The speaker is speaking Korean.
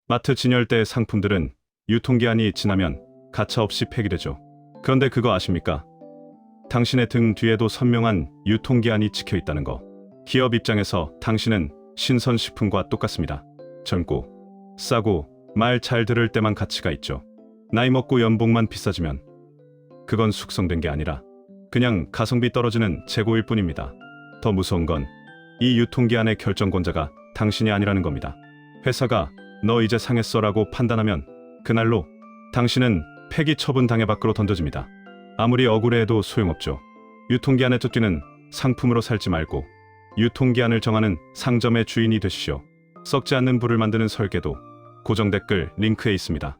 마트 진열대의 상품들은 유통기한이 지나면 가차없이 폐기되죠. 그런데 그거 아십니까? 당신의 등 뒤에도 선명한 유통기한이 찍혀 있다는 거. 기업 입장에서 당신은 신선식품과 똑같습니다. 젊고 싸고 말 잘 들을 때만 가치가 있죠. 나이 먹고 연봉만 비싸지면 그건 숙성된 게 아니라 그냥 가성비 떨어지는 재고일 뿐입니다. 더 무서운 건 이 유통기한의 결정권자가 당신이 아니라는 겁니다. 회사가 너 이제 상했어라고 판단하면 그날로 당신은 폐기 처분 당해 밖으로 던져집니다. 아무리 억울해해도 소용없죠. 유통기한에 쫓기는 상품으로 살지 말고 유통기한을 정하는 상점의 주인이 되시오. 썩지 않는 불을 만드는 설계도 고정 댓글 링크에 있습니다.